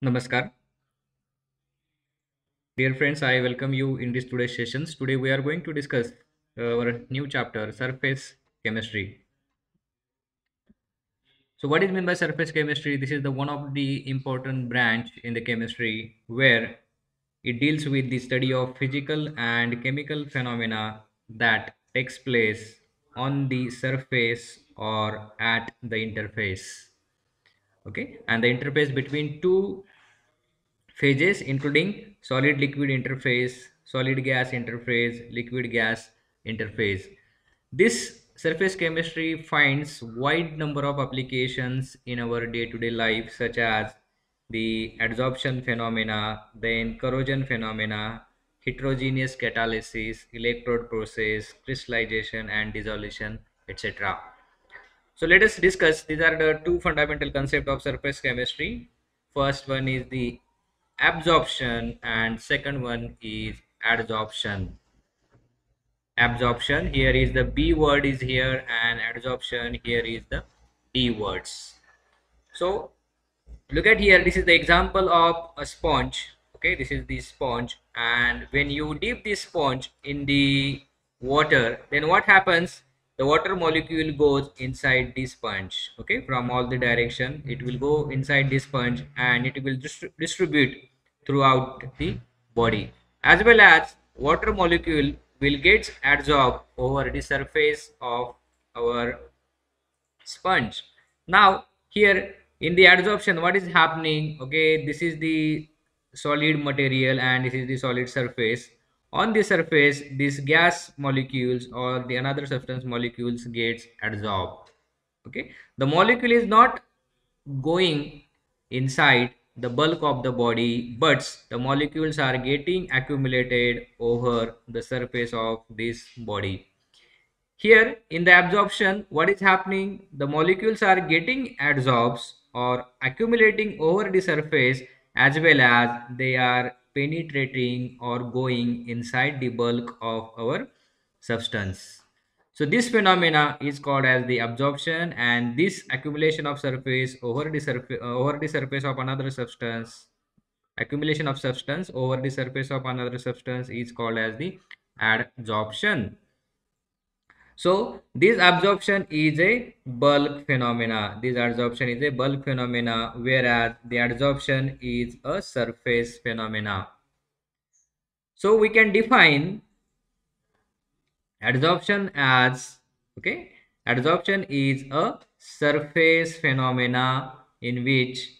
Namaskar. Dear friends, I welcome you in this today's sessions. Today we are going to discuss our new chapter, surface chemistry. So what is meant by surface chemistry? This is the one of the important branch in the chemistry where it deals with the study of physical and chemical phenomena that takes place on the surface or at the interface. Okay, and the interface between two phases including solid liquid interface, solid gas interface, liquid gas interface. This surface chemistry finds wide number of applications in our day-to-day life, such as the adsorption phenomena, then corrosion phenomena, heterogeneous catalysis, electrode process, crystallization and dissolution, etc. So let us discuss. These are the two fundamental concepts of surface chemistry. First one is the absorption and second one is adsorption. Absorption, here is the B word is here, and adsorption, here is the D words. So look at here, this is the example of a sponge. Okay, this is the sponge, and when you dip this sponge in the water, then what happens? The water molecule goes inside the sponge. Okay, from all the direction it will go inside the sponge and it will distribute throughout the body, as well as water molecule will get adsorbed over the surface of our sponge. Now here in the adsorption, what is happening? Okay, this is the solid material and this is the solid surface. On the surface, these gas molecules or the another substance molecules gets adsorbed. Okay, the molecule is not going inside the bulk of the body, but the molecules are getting accumulated over the surface of this body. Here in the absorption, what is happening? The molecules are getting adsorbed or accumulating over the surface, as well as they are penetrating or going inside the bulk of our substance. So this phenomena is called as the absorption, and this accumulation of surface over the surface of another substance, accumulation of substance over the surface of another substance is called as the adsorption. So this absorption is a bulk phenomena. This adsorption is a bulk phenomena, whereas the adsorption is a surface phenomena. So we can define adsorption as, okay, adsorption is a surface phenomena in which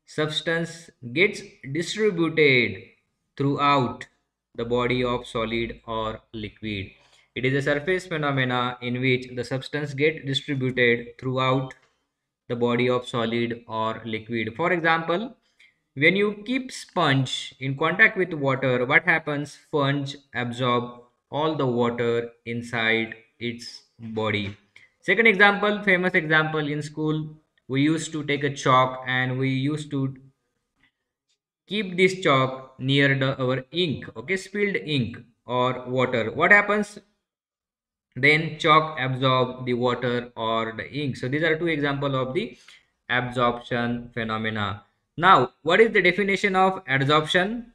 substance gets distributed throughout the body of solid or liquid. It is a surface phenomena in which the substance get distributed throughout the body of solid or liquid. For example, when you keep sponge in contact with water, what happens? Sponge absorb all the water inside its body. Second example, famous example in school, we used to take a chalk and we used to keep this chalk near our ink, okay, spilled ink or water. What happens? Then chalk absorb the water or the ink. So these are two examples of the absorption phenomena. Now, what is the definition of adsorption?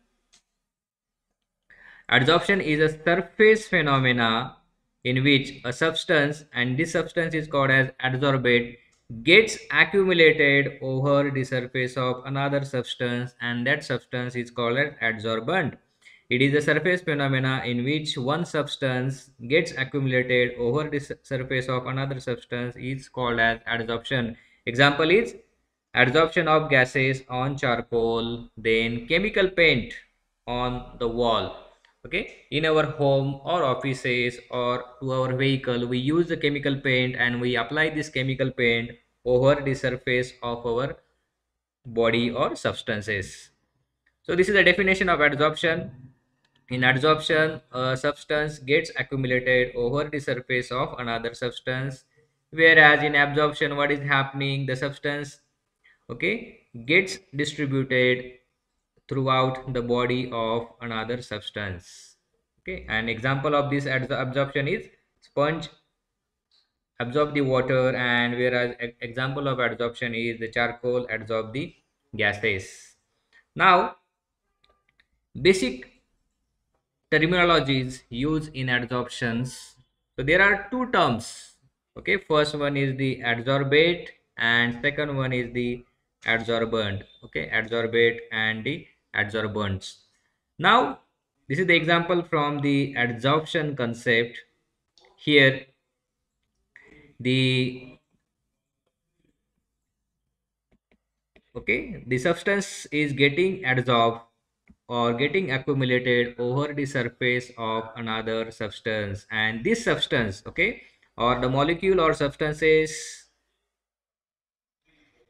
Adsorption is a surface phenomena in which a substance, and this substance is called as adsorbate, gets accumulated over the surface of another substance, and that substance is called as adsorbent. It is a surface phenomena in which one substance gets accumulated over the surface of another substance is called as adsorption. Example is adsorption of gases on charcoal, then chemical paint on the wall. Okay, in our home or offices or to our vehicle, we use the chemical paint and we apply this chemical paint over the surface of our body or substances. So this is the definition of adsorption. In adsorption, a substance gets accumulated over the surface of another substance, whereas in absorption, what is happening? The substance, okay, gets distributed throughout the body of another substance. Okay, an example of this absorption is sponge absorb the water, and whereas example of adsorption is the charcoal absorb the gases. Now, basic terminologies used in adsorptions. So there are two terms. Okay, first one is the adsorbate and second one is the adsorbent. Okay, adsorbate and the adsorbents. Now, this is the example from the adsorption concept. Here, the the substance is getting adsorbed or getting accumulated over the surface of another substance, and this substance, or the molecule or substances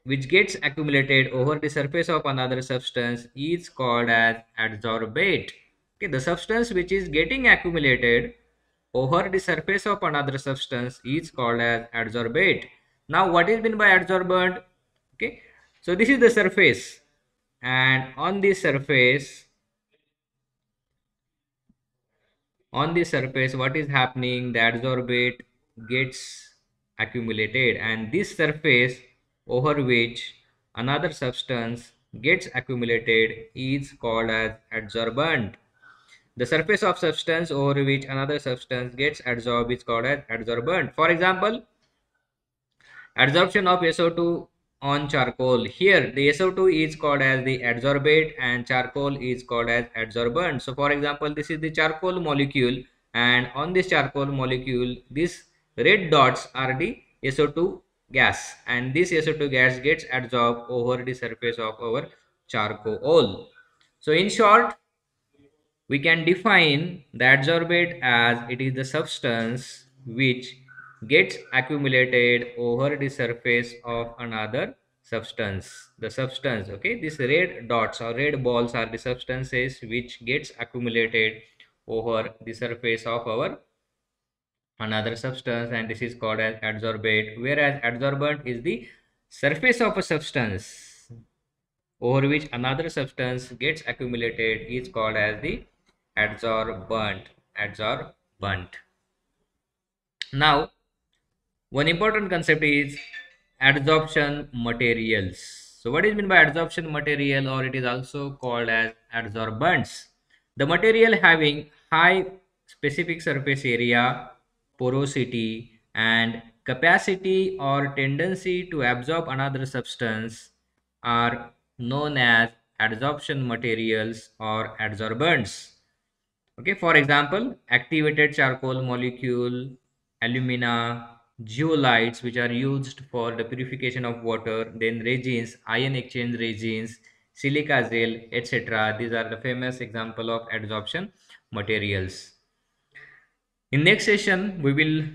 which gets accumulated over the surface of another substance is called as adsorbate. Okay, the substance which is getting accumulated over the surface of another substance is called as adsorbate. Now, what is meant by adsorbent? Okay, so this is the surface, and on the surface what is happening, the adsorbate gets accumulated, and this surface over which another substance gets accumulated is called as adsorbent. The surface of substance over which another substance gets adsorbed is called as adsorbent. For example, adsorption of SO2 on charcoal. Here the SO2 is called as the adsorbate and charcoal is called as adsorbent. So for example, this is the charcoal molecule, and on this charcoal molecule these red dots are the SO2 gas, and this SO2 gas gets adsorbed over the surface of our charcoal. So in short, we can define the adsorbate as it is the substance which gets accumulated over the surface of another substance. The substance, these red dots or red balls are the substances which gets accumulated over the surface of our another substance, and this is called as adsorbate. Whereas adsorbent is the surface of a substance over which another substance gets accumulated is called as the adsorbent. Now, one important concept is adsorption materials. So what is meant by adsorption material, or it is also called as adsorbents? The material having high specific surface area, porosity, and capacity or tendency to absorb another substance are known as adsorption materials or adsorbents. Okay, for example, activated charcoal molecule, alumina, zeolites, which are used for the purification of water, then resins, ion exchange resins, silica gel, etc. These are the famous example of adsorption materials. In next session, we will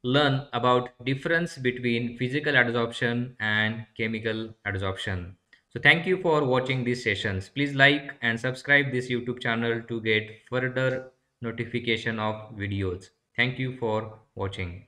learn about difference between physical adsorption and chemical adsorption. So thank you for watching these sessions. Please like and subscribe this YouTube channel to get further notification of videos. Thank you for watching.